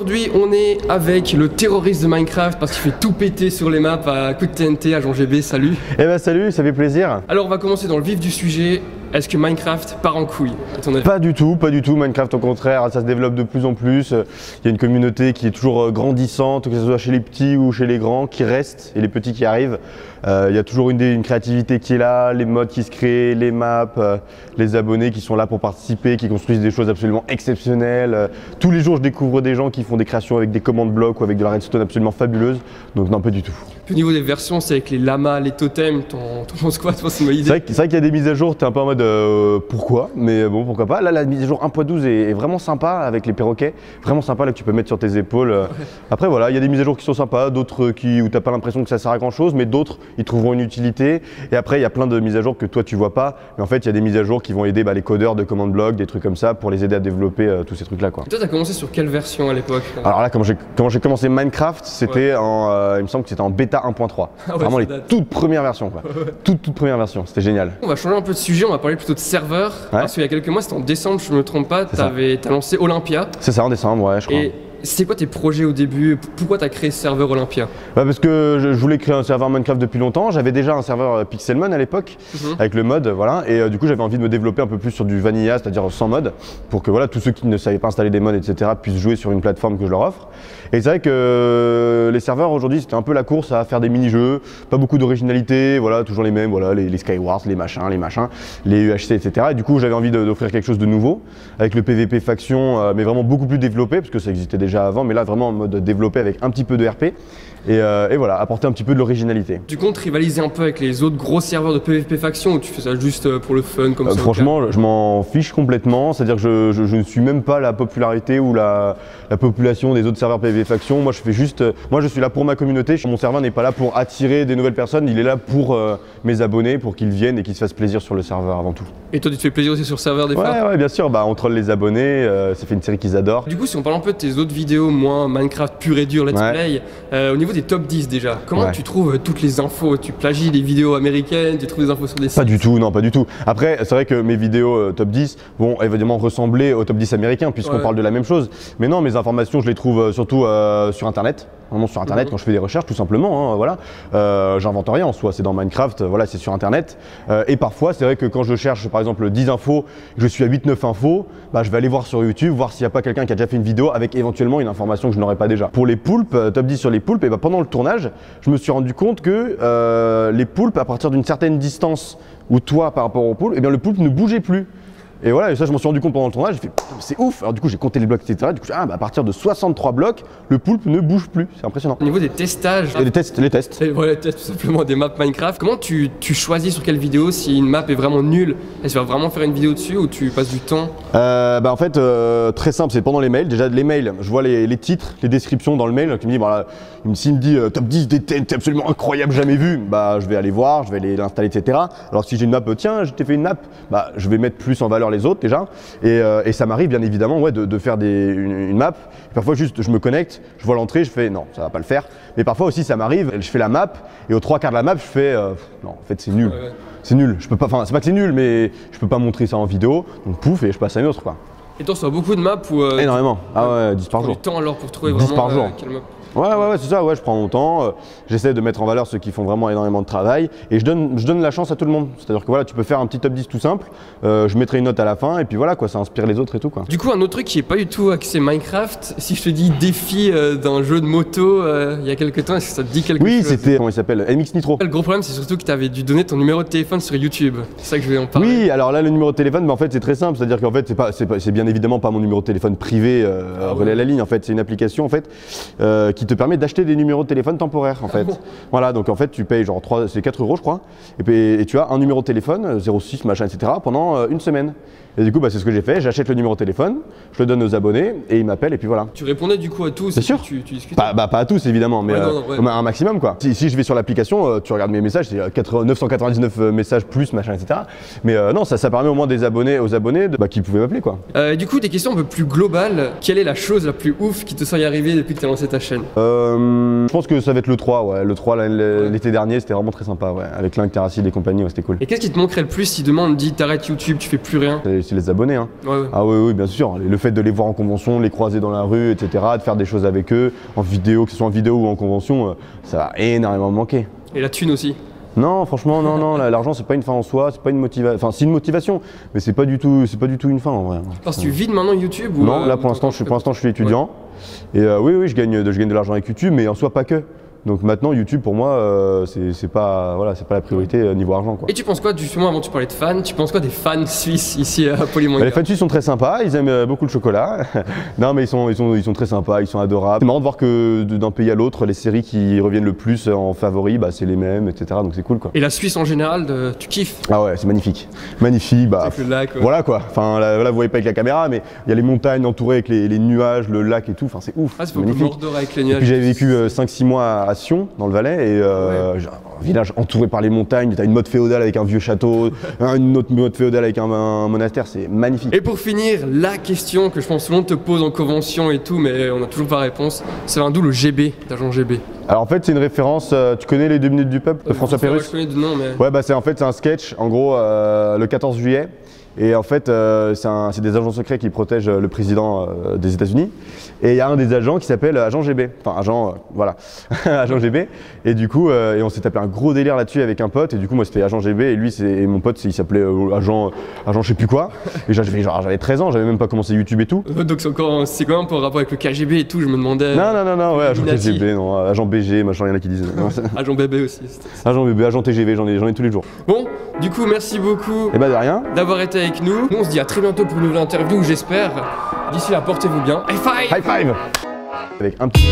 aujourd'hui on est avec le terroriste de Minecraft parce qu'il fait tout péter sur les maps à coup de TNT, Agent GB, salut. Eh ben salut, ça fait plaisir. Alors on va commencer dans le vif du sujet. Est-ce que Minecraft part en couille à ton avis? Pas du tout. Minecraft au contraire, ça se développe de plus en plus. Il y a une communauté qui est toujours grandissante, que ce soit chez les petits ou chez les grands, qui restent et les petits qui arrivent. Il y a toujours une créativité qui est là, les mods qui se créent, les maps, les abonnés qui sont là pour participer, qui construisent des choses absolument exceptionnelles. Tous les jours je découvre des gens qui font des créations avec des commandes blocs ou avec de la redstone absolument fabuleuse. Donc non, pas du tout. Au niveau des versions, c'est avec les lamas, les totems, t'en penses quoi? C'est vrai qu'il y a des mises à jour, t'es un peu en mode pourquoi, mais bon, pourquoi pas. Là, la mise à jour 1.12 est vraiment sympa avec les perroquets, vraiment sympa là que tu peux mettre sur tes épaules. Ouais. Après voilà, il y a des mises à jour qui sont sympas, d'autres où t'as pas l'impression que ça sert à grand chose, mais d'autres ils trouveront une utilité. Et après il y a plein de mises à jour que toi tu vois pas, mais en fait il y a des mises à jour qui vont aider les codeurs de command block, des trucs comme ça pour les aider à développer tous ces trucs là quoi. Et toi t'as commencé sur quelle version à l'époque? Alors là quand j'ai commencé Minecraft, c'était en, il me semble que c'était en bêta 1.3. Ah ouais, vraiment les toutes premières versions quoi. Toute première version, c'était génial. On va changer un peu de sujet, on va parler plutôt de serveur. Ouais. Parce qu'il y a quelques mois, c'était en décembre, je me trompe pas, t'as lancé Olympia. C'est ça, en décembre, ouais, je crois. Et c'est quoi tes projets au début? Pourquoi t'as créé ce serveur Olympia? Parce que je voulais créer un serveur Minecraft depuis longtemps. J'avais déjà un serveur Pixelmon à l'époque, avec le mode, voilà. Et du coup, j'avais envie de me développer un peu plus sur du vanilla, c'est-à-dire sans mode, pour que voilà, tous ceux qui ne savaient pas installer des mods, etc., puissent jouer sur une plateforme que je leur offre. Et c'est vrai que les serveurs aujourd'hui, c'était un peu la course à faire des mini-jeux, pas beaucoup d'originalité, voilà, toujours les mêmes, voilà, les Skywars, les machins, les UHC, etc. Et du coup, j'avais envie d'offrir quelque chose de nouveau, avec le PVP faction, mais vraiment beaucoup plus développé, parce que ça existait déjà avant, mais là vraiment en mode développé avec un petit peu de RP. Et voilà, apporter un petit peu de l'originalité. Tu comptes rivaliser un peu avec les autres gros serveurs de PvP faction ou tu fais ça juste pour le fun comme ça? Franchement, je m'en fiche complètement, c'est-à-dire que je ne suis même pas la popularité ou la population des autres serveurs PvP faction. Moi, je suis là pour ma communauté. Mon serveur n'est pas là pour attirer des nouvelles personnes, il est là pour mes abonnés, pour qu'ils viennent et qu'ils se fassent plaisir sur le serveur avant tout. Et toi, tu te fais plaisir aussi sur le serveur des fois? Ouais, bien sûr, on troll les abonnés, ça fait une série qu'ils adorent. Du coup, si on parle un peu de tes autres vidéos, moins Minecraft pur et dur, let's play, au niveau des top 10 déjà, comment tu trouves toutes les infos? Tu plagies les vidéos américaines, tu trouves des infos sur des sites? Pas du tout, non, pas du tout. Après, c'est vrai que mes vidéos top 10 vont évidemment ressembler aux top 10 américains puisqu'on parle de la même chose. Mais non, mes informations, je les trouve surtout sur Internet. Vraiment sur Internet, quand je fais des recherches, tout simplement, voilà. J'invente rien en soi, c'est dans Minecraft, voilà, c'est sur Internet. Et parfois, c'est vrai que quand je cherche par exemple 10 infos, je suis à 8-9 infos, je vais aller voir sur YouTube, voir s'il n'y a pas quelqu'un qui a déjà fait une vidéo avec éventuellement une information que je n'aurais pas déjà. Pour les poulpes, top 10 sur les poulpes, et pendant le tournage, je me suis rendu compte que les poulpes, à partir d'une certaine distance ou toi par rapport aux poulpes, le poulpe ne bougeait plus. Et voilà, et ça je m'en suis rendu compte pendant le tournage, j'ai fait c'est ouf. Alors du coup j'ai compté les blocs, etc. Du coup à partir de 63 blocs, le poulpe ne bouge plus, c'est impressionnant. Au niveau des testages, les tests. Voilà, les tests tout simplement des maps Minecraft. Comment tu choisis sur quelle vidéo si une map est vraiment nulle? Est-ce que tu vas vraiment faire une vidéo dessus ou tu passes du temps? En fait très simple, c'est pendant les mails. Déjà les mails, je vois les titres, les descriptions dans le mail qui me dit voilà, s'il me dit top 10 des TNT absolument incroyable jamais vu, je vais aller voir, je vais aller l'installer, etc. Alors si j'ai une map, tiens je t'ai fait une map, je vais mettre plus en valeur les autres déjà. Et ça m'arrive bien évidemment de faire une map. Et parfois juste je me connecte, je vois l'entrée, je fais non ça va pas le faire. Mais parfois aussi ça m'arrive, je fais la map et aux 3/4 de la map je fais non en fait c'est nul. C'est nul, je peux pas, enfin c'est pas que c'est nul mais je peux pas montrer ça en vidéo, donc pouf et je passe à une autre quoi. Et toi, tu as beaucoup de maps ou énormément, ah ouais, 10 par jour. Du temps alors pour trouver vraiment 10 par jour. quelle map? Ouais, c'est ça, je prends mon temps, j'essaie de mettre en valeur ceux qui font vraiment énormément de travail et je donne la chance à tout le monde. C'est-à-dire que voilà, tu peux faire un petit top 10 tout simple, je mettrai une note à la fin et puis voilà quoi, ça inspire les autres et tout quoi. Du coup, un autre truc qui est pas du tout axé Minecraft, si je te dis défi d'un jeu de moto il y a quelques temps, est-ce que ça te dit quelque chose? Oui, c'était, comment il s'appelle, MX Nitro. Le gros problème, c'est surtout que tu avais dû donner ton numéro de téléphone sur YouTube. C'est ça que je vais en parler. Oui, alors là, le numéro de téléphone, en fait, c'est très simple. C'est-à-dire qu'en fait, c'est bien évidemment pas mon numéro de téléphone privé relais à la ligne. En fait, c'est une application en fait qui te permet d'acheter des numéros de téléphone temporaires en fait. Voilà, donc en fait, tu payes genre 4 € je crois, et tu as un numéro de téléphone 06 machin etc. pendant une semaine. Et du coup, c'est ce que j'ai fait. J'achète le numéro de téléphone, je le donne aux abonnés et ils m'appellent et puis voilà. Tu répondais du coup à tous? Bien sûr. Tu discutais? Pas à tous évidemment, mais un maximum quoi. Si je vais sur l'application, tu regardes mes messages, c'est 999 messages plus machin etc. Mais non, ça permet au moins aux abonnés qui pouvaient m'appeler quoi. Du coup, des questions un peu plus globales. Quelle est la chose la plus ouf qui te soit arrivée depuis que tu as lancé ta chaîne? Je pense que ça va être le 3, ouais. Le 3 l'été dernier, c'était vraiment très sympa, ouais. Avec Link, Terracid et compagnie, c'était cool. Et qu'est-ce qui te manquerait le plus si demain on te dit t'arrêtes YouTube, tu fais plus rien? aussi les abonnés. Hein. Ah oui, bien sûr. Le fait de les voir en convention, de les croiser dans la rue, etc., de faire des choses avec eux, en vidéo, que ce soit en vidéo ou en convention, ça va énormément me manquer. Et la thune aussi? Non, franchement, non, l'argent c'est pas une fin en soi, c'est pas une motivation, enfin c'est une motivation, mais c'est pas du tout une fin en vrai. Parce que tu vis maintenant YouTube ou non, là pour l'instant je suis étudiant, et oui, je gagne de l'argent avec YouTube, mais en soi pas que. Donc maintenant YouTube pour moi c'est pas la priorité niveau argent quoi. Et tu penses quoi justement, avant tu parlais de fans, tu penses quoi des fans suisses ici à Polymanga? Les fans suisses sont très sympas, ils aiment beaucoup le chocolat. Non mais ils sont très sympas, ils sont adorables. C'est marrant de voir que d'un pays à l'autre, les séries qui reviennent le plus en favoris, bah, c'est les mêmes, etc. Donc c'est cool quoi. Et la Suisse en général, tu kiffes? Ah ouais, c'est magnifique. Magnifique, bah le lac, voilà quoi. Enfin là vous voyez pas avec la caméra, mais il y a les montagnes entourées avec les nuages, le lac et tout, enfin c'est ouf. Ah c'est magnifique. Avec les nuages. Et puis j'avais vécu 5-6 mois à Sion, dans le Valais, et un village entouré par les montagnes, t'as une mode féodale avec un vieux château, une autre mode féodale avec un monastère, c'est magnifique. Et pour finir, la question que je pense que tout le monde te pose en convention et tout, mais on n'a toujours pas réponse, c'est d'où le GB, d'agent GB? Alors en fait c'est une référence, tu connais les 2 minutes du peuple de François Pérusse? Je connais de nom, mais... Ouais bah c'est un sketch, en gros le 14 juillet. Et en fait, c'est des agents secrets qui protègent le président des États-Unis. Et il y a un des agents qui s'appelle agent GB. Enfin, agent, voilà, agent GB. Et du coup, on s'est tapé un gros délire là-dessus avec un pote. Et du coup, moi, c'était agent GB. Et lui, mon pote, il s'appelait agent je sais plus quoi. Et j'avais 13 ans, j'avais même pas commencé YouTube et tout. Donc c'est quand même pour rapport avec le KGB et tout, je me demandais. Non, ouais, agent KGB, non, agent BG, machin, il y en a qui disent. Agent BB aussi. Agent BB, agent TGV, j'en ai tous les jours. Bon, du coup, merci beaucoup. Et bah de rien. D'avoir été avec nous. Nous on se dit à très bientôt pour une nouvelle interview, j'espère. D'ici là, portez-vous bien. High five! High five! Avec un petit...